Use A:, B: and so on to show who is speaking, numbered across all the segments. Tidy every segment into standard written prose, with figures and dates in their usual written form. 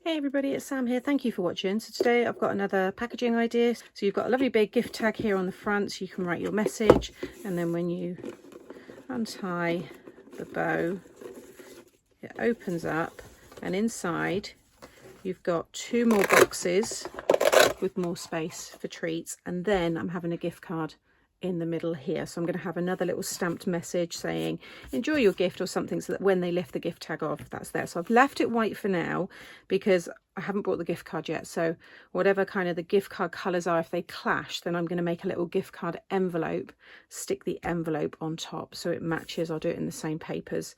A: Hey everybody, it's Sam here. Thank you for watching. So today I've got another packaging idea. So you've got a lovely big gift tag here on the front so you can write your message, and then when you untie the bow it opens up, and inside you've got 2 more boxes with more space for treats, and then I'm having a gift card in the middle here. So I'm going to have another little stamped message saying enjoy your gift or something, so that when they lift the gift tag off, that's there. So I've left it white for now because I haven't brought the gift card yet. So whatever kind of the gift card colours are, if they clash, then I'm going to make a little gift card envelope, stick the envelope on top so it matches. I'll do it in the same papers.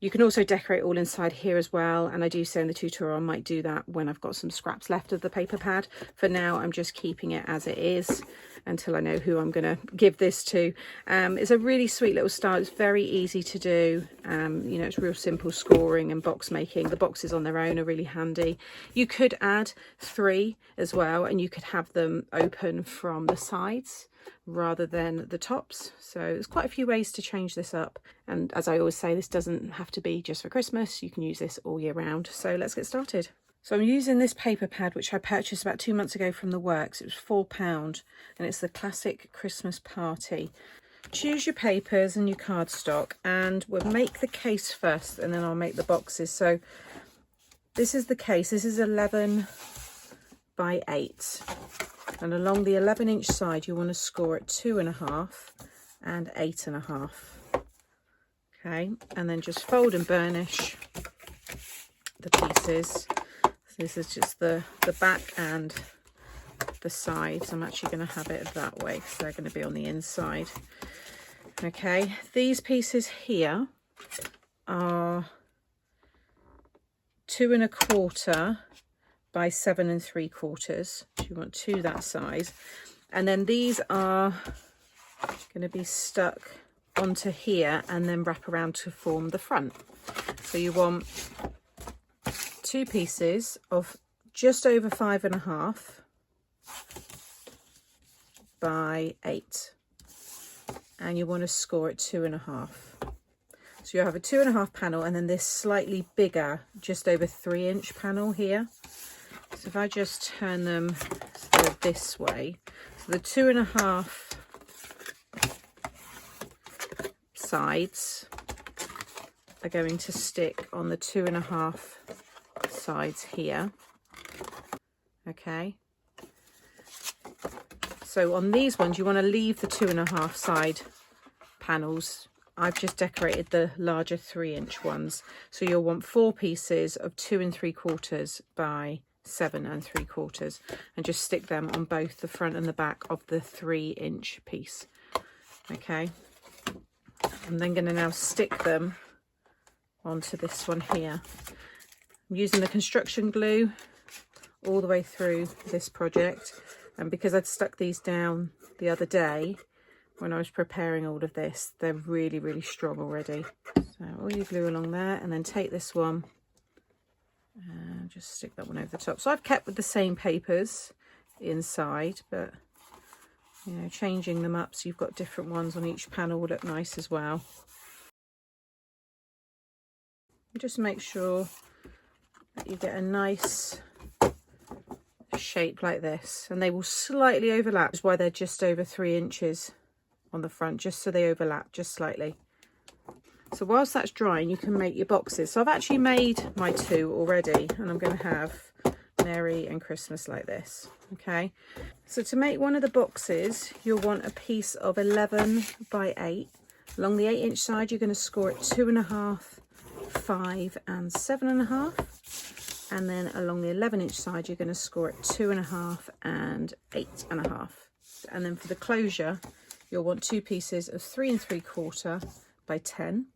A: You can also decorate all inside here as well, and I do say in the tutorial I might do that when I've got some scraps left of the paper pad. For now I'm just keeping it as it is until I know who I'm going to give this to. It's a really sweet little style. It's very easy to do. You know, it's real simple scoring and box making. The boxes on their own are really handy. You could add 3 as well, and you could have them open from the sides rather than the tops. So there's quite a few ways to change this up, and as I always say, this doesn't have to be just for Christmas. You can use this all year round. So let's get started. So I'm using this paper pad which I purchased about 2 months ago from the Works. It was £4 and it's the classic Christmas party. Choose your papers and your cardstock, and we'll make the case first and then I'll make the boxes. So this is the case. This is 11 by 8, and along the 11-inch side you want to score at 2.5 and 8.5. Okay, and then just fold and burnish the pieces. So this is just the back and the sides. I'm actually going to have it that way because they're going to be on the inside. Okay, these pieces here are 2.25 by 7.75. So you want 2 that size, and then these are going to be stuck onto here and then wrap around to form the front. So you want 2 pieces of just over 5.5 by 8, and you want to score at 2.5. So you have a 2.5 panel, and then this slightly bigger, just over 3-inch panel here. So if I just turn them this way, so the 2.5 sides are going to stick on the 2.5 sides here. Okay, so on these ones you want to leave the 2.5 side panels. I've just decorated the larger 3-inch ones, so you'll want 4 pieces of 2.75 by 7.75, and just stick them on both the front and the back of the 3-inch piece. Okay, I'm then going to now stick them onto this one here. I'm using the construction glue all the way through this project, and because I'd stuck these down the other day when I was preparing all of this, they're really strong already. So all your glue along there, and then take this one and just stick that one over the top. So I've kept with the same papers inside, but you know, changing them up so you've got different ones on each panel will look nice as well. Just make sure that you get a nice shape like this, and they will slightly overlap. That's why they're just over 3 inches on the front, just so they overlap just slightly. So whilst that's drying, you can make your boxes. So I've actually made my 2 already, and I'm going to have Merry and Christmas like this. Okay, so to make one of the boxes you'll want a piece of 11 by 8. Along the 8-inch side you're going to score at 2.5, 5 and 7.5, and then along the 11-inch side you're going to score at 2.5 and 8.5. And then for the closure you'll want 2 pieces of 3.75 by 10.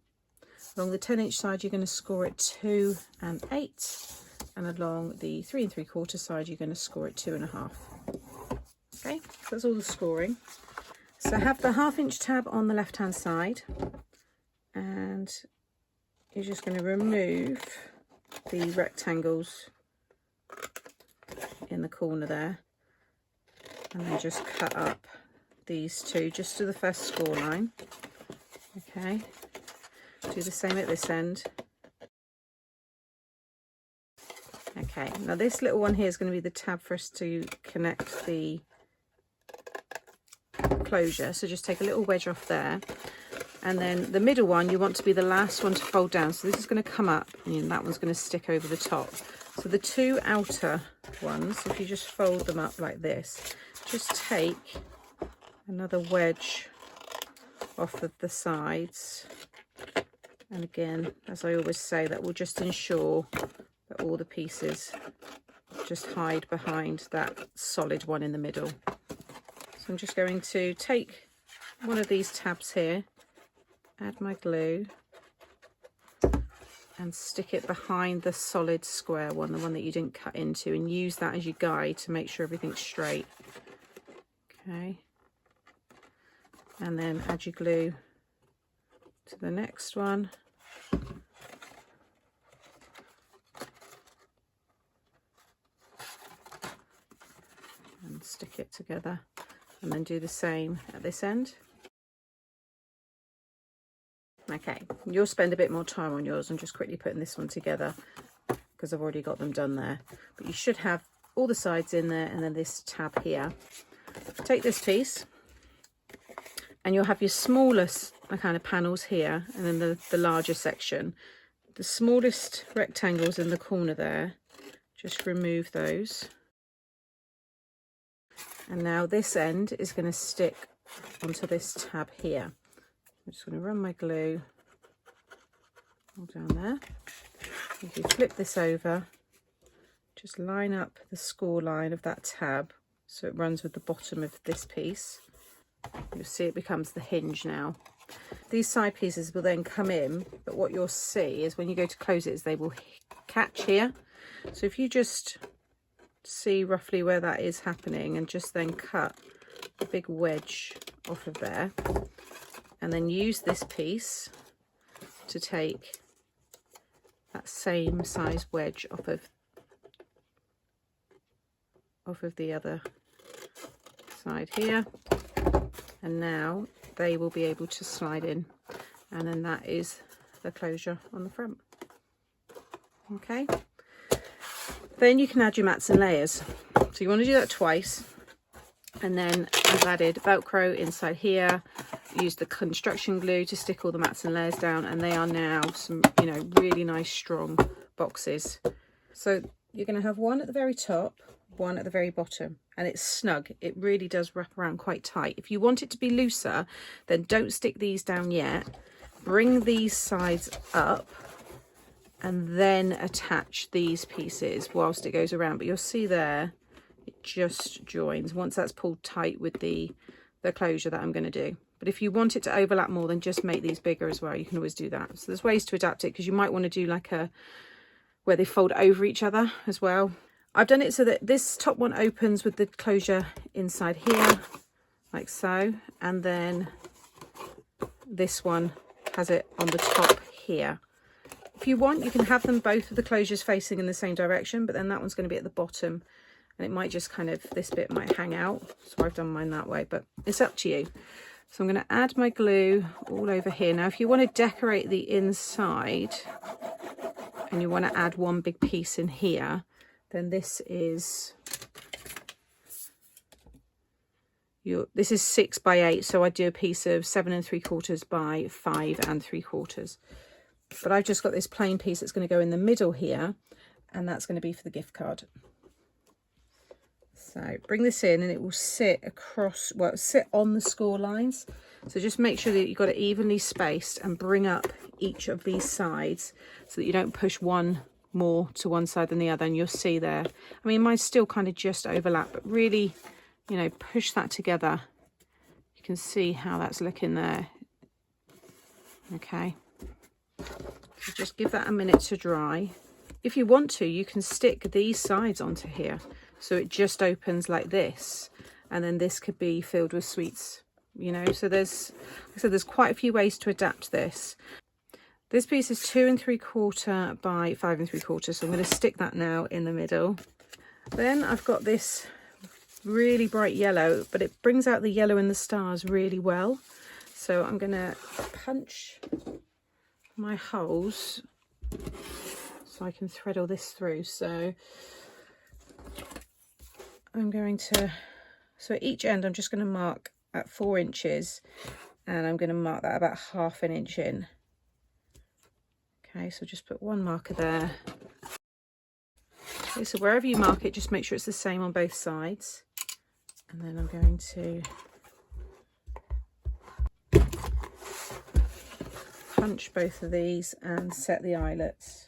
A: Along the 10-inch side you're going to score at 2 and 8, and along the 3.75 side you're going to score at 2.5. Okay, so that's all the scoring. So have the 1/2-inch tab on the left hand side, and you're just going to remove the rectangles in the corner there, and then just cut up these 2 just to the first score line. Okay, do the same at this end. Okay, now this little one here is going to be the tab for us to connect the closure. So just take a little wedge off there. And then the middle one, you want to be the last one to fold down. So this is going to come up and that one's going to stick over the top. So the two outer ones, if you just fold them up like this, just take another wedge off of the sides. And again, as I always say, that will just ensure that all the pieces just hide behind that solid one in the middle. So I'm just going to take one of these tabs here, add my glue, and stick it behind the solid square one, the one that you didn't cut into, and use that as your guide to make sure everything's straight. Okay. And then add your glue to the next one. And stick it together. And then do the same at this end. Okay, you'll spend a bit more time on yours. I'm just quickly putting this one together because I've already got them done there. But you should have all the sides in there and then this tab here. Take this piece and you'll have your smallest kind of panels here and then the larger section. The smallest rectangles in the corner there, just remove those. And now this end is going to stick onto this tab here. I'm just going to run my glue all down there. If you flip this over, just line up the score line of that tab so it runs with the bottom of this piece. You'll see it becomes the hinge now. These side pieces will then come in, but what you'll see is when you go to close it is they will catch here. So if you just see roughly where that is happening and just then cut a big wedge off of there, and then use this piece to take that same size wedge off of the other side here, and now they will be able to slide in, and then that is the closure on the front. Okay, then you can add your mats and layers. So you want to do that twice, and then I've added Velcro inside here, used the construction glue to stick all the mats and layers down, and they are now some, you know, really nice strong boxes. So you're going to have one at the very top, one at the very bottom, and it's snug. It really does wrap around quite tight. If you want it to be looser, then don't stick these down yet. Bring these sides up and then attach these pieces whilst it goes around. But you'll see there, it just joins once that's pulled tight with the closure that I'm going to do. But if you want it to overlap more, then just make these bigger as well. You can always do that. So there's ways to adapt it, because you might want to do like where they fold over each other as well. I've done it so that this top one opens with the closure inside here, like so, and then this one has it on the top here. If you want, you can have them both of the closures facing in the same direction, but then that one's going to be at the bottom, and it might just kind of, this bit might hang out. So I've done mine that way, but it's up to you. So I'm going to add my glue all over here. Now, if you want to decorate the inside and you want to add one big piece in here, then this is this is 6 by 8, so I do a piece of 7 3/4 by 5 3/4. But I've just got this plain piece that's going to go in the middle here, and that's going to be for the gift card. So bring this in and it will sit across, well, it'll sit on the score lines. So just make sure that you've got it evenly spaced and bring up each of these sides so that you don't push one more to one side than the other. And you'll see there, I mean, mine's still kind of just overlap, but really, you know, push that together. You can see how that's looking there. Okay. So just give that a minute to dry. If you want to, you can stick these sides onto here, so it just opens like this, and then this could be filled with sweets, you know. So there's, like I said, there's quite a few ways to adapt this. This piece is 2 3/4 by 5 3/4, so I'm going to stick that now in the middle. Then I've got this really bright yellow, but it brings out the yellow in the stars really well. So I'm going to punch my holes so I can thread all this through. So I'm going to, so at each end I'm just going to mark at 4 inches, and I'm going to mark that about 1/2 inch in. Okay, so just put one marker there. Okay, so wherever you mark it, just make sure it's the same on both sides. And then I'm going to punch both of these and set the eyelets.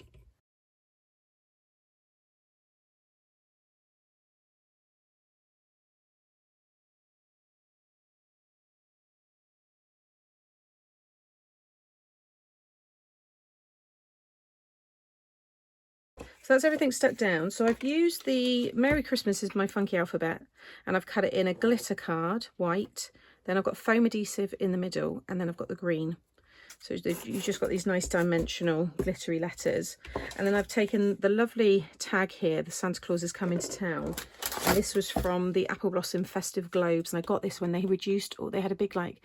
A: So that's everything stuck down. So I've used the Merry Christmas is my funky alphabet, and I've cut it in a glitter card, white. Then I've got foam adhesive in the middle, and then I've got the green. So you've just got these nice dimensional glittery letters. And then I've taken the lovely tag here, the Santa Claus is coming to town. And this was from the Apple Blossom Festive Globes. And I got this when they reduced, or they had a big like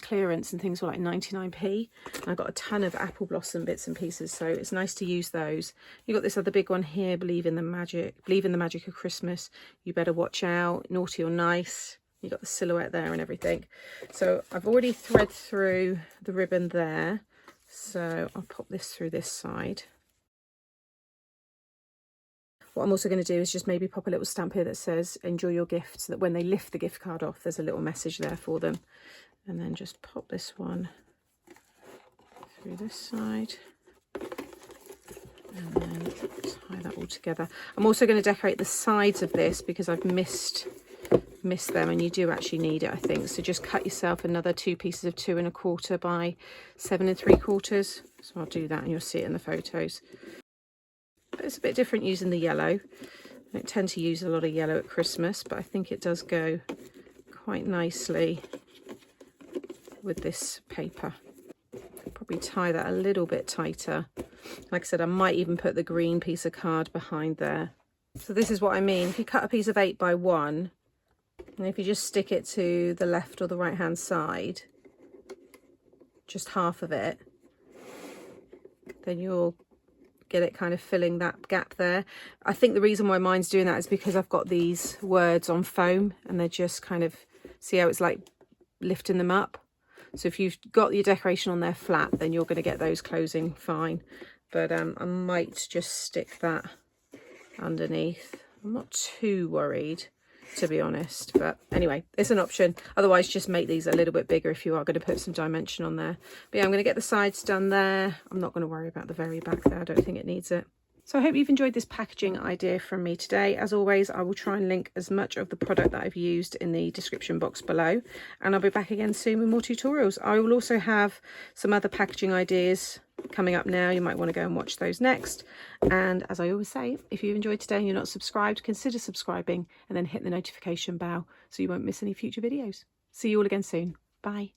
A: clearance, and things were like 99p. And I got a ton of Apple Blossom bits and pieces. So it's nice to use those. You got this other big one here, believe in the magic of Christmas. You better watch out, naughty or nice. You got the silhouette there and everything. So I've already thread through the ribbon there. So I'll pop this through this side. What I'm also going to do is just maybe pop a little stamp here that says enjoy your gift, so that when they lift the gift card off, there's a little message there for them. And then just pop this one through this side. And then tie that all together. I'm also going to decorate the sides of this because I've missed them, and you do actually need it, I think. So just cut yourself another 2 pieces of 2 1/4 by 7 3/4. So I'll do that and you'll see it in the photos. But it's a bit different using the yellow. I don't tend to use a lot of yellow at Christmas, but I think it does go quite nicely with this paper. I'll probably tie that a little bit tighter. Like I said, I might even put the green piece of card behind there. So this is what I mean. If you cut a piece of 8 by 1, and if you just stick it to the left or the right hand side, just half of it, then you'll get it kind of filling that gap there. I think the reason why mine's doing that is because I've got these words on foam, and they're just kind of, see how it's like lifting them up. So if you've got your decoration on there flat, then you're going to get those closing fine. But I might just stick that underneath. I'm not too worried, to be honest, but anyway, it's an option. Otherwise, just make these a little bit bigger if you are going to put some dimension on there. But yeah, I'm going to get the sides done there. I'm not going to worry about the very back there. I don't think it needs it. So I hope you've enjoyed this packaging idea from me today. As always, I will try and link as much of the product that I've used in the description box below, and I'll be back again soon with more tutorials. I will also have some other packaging ideas coming up now. You might want to go and watch those next. And as I always say, if you've enjoyed today and you're not subscribed, consider subscribing and then hit the notification bell so you won't miss any future videos. See you all again soon. Bye.